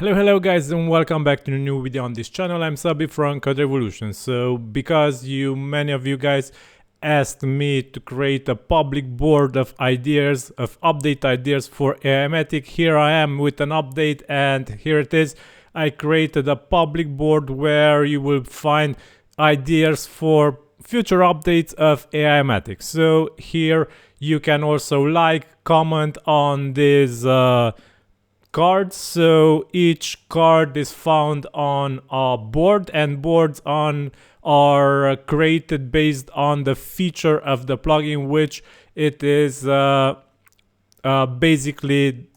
Hello guys, and welcome back to a new video on this channel. I'm Sabi from CodeRevolution. So because many of you guys asked me to create a public board of ideas, of update ideas for Aimogen, here I am with an update, and here it is. I created a public board where you will find ideas for future updates of Aimogen. So here you can also comment on this cards. So each card is found on a board, and boards are created based on the feature of the plugin, which it is basically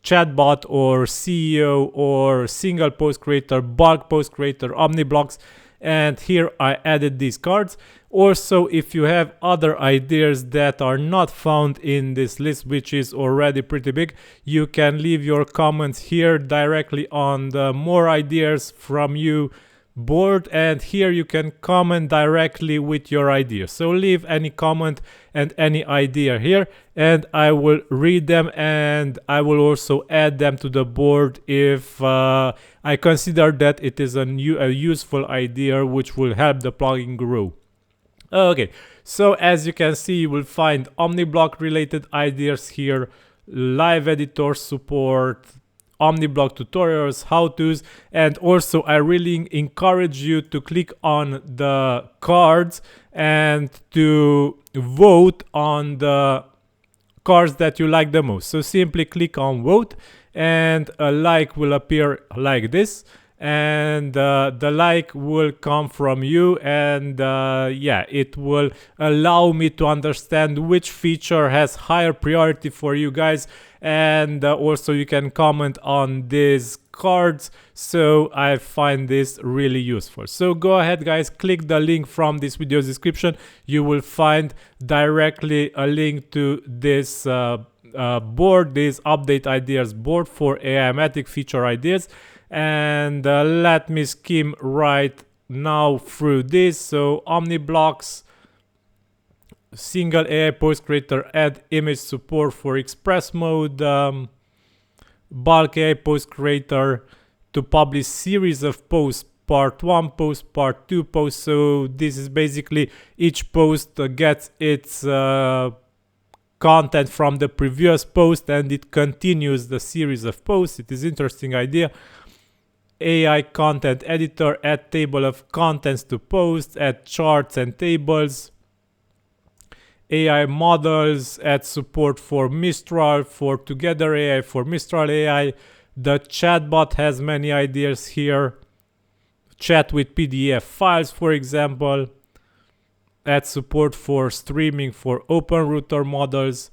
chatbot or CEO or single post creator, bulk post creator, omniblocks. And here I added these cards. Also, if you have other ideas that are not found in this list, which is already pretty big, you can leave your comments here directly on the more ideas from you board, and here you can comment directly with your idea. So leave any comment and any idea here, and I will read them, and I will also add them to the board if I consider that it is a useful idea which will help the plugin grow. Okay, so as you can see, you will find omniblock related ideas here, live editor support, omniblock tutorials, how-tos, and also I really encourage you to click on the cards and to vote on the cards that you like the most. So simply click on vote, and a like will appear like this, and the like will come from you, and yeah, it will allow me to understand which feature has higher priority for you guys. And also you can comment on these cards, so I find this really useful. So go ahead guys, click the link from this video's description. You will find directly a link to this board, this update ideas board for Aimogen feature ideas. And let me skim right now through this. So omniblocks, single AI post creator, add image support for express mode, bulk AI post creator to publish series of posts, part 1 post, part 2 post. So this is basically each post gets its content from the previous post, and it continues the series of posts. It is interesting idea. AI content editor, add table of contents to posts, add charts and tables. AI models, add support for Mistral, for Together AI, for Mistral AI. The chatbot has many ideas here. Chat with PDF files, for example. Add support for streaming for OpenRouter models.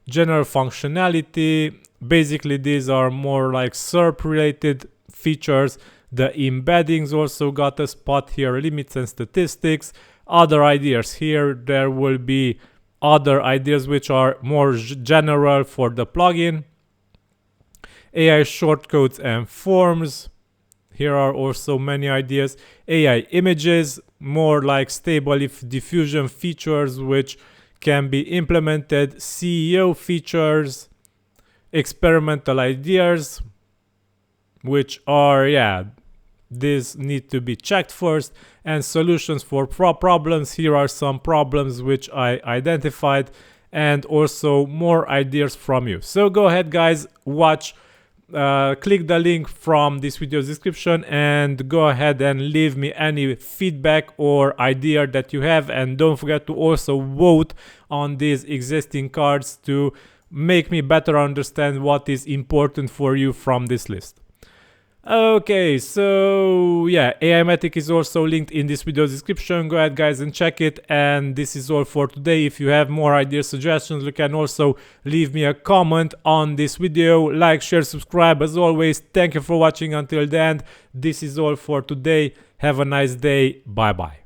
General functionality. Basically, these are more like SERP related features. The embeddings also got a spot here, limits and statistics. Other ideas here, there will be other ideas which are more general for the plugin. AI shortcodes and forms. Here are also many ideas. AI images, more like stable if diffusion features which can be implemented. CEO features, experimental ideas, which are, yeah, these need to be checked first, and solutions for problems. Here are some problems which I identified, and also more ideas from you. So go ahead guys, watch, click the link from this video's description, and go ahead and leave me any feedback or idea that you have, and don't forget to also vote on these existing cards to make me better understand what is important for you from this list. Okay, so yeah, Aimogen is also linked in this video's description. Go ahead guys and check it, and this is all for today. If you have more ideas, suggestions, you can also leave me a comment on this video. Like, share, subscribe. As always, thank you for watching until the end. This is all for today. Have a nice day. Bye bye.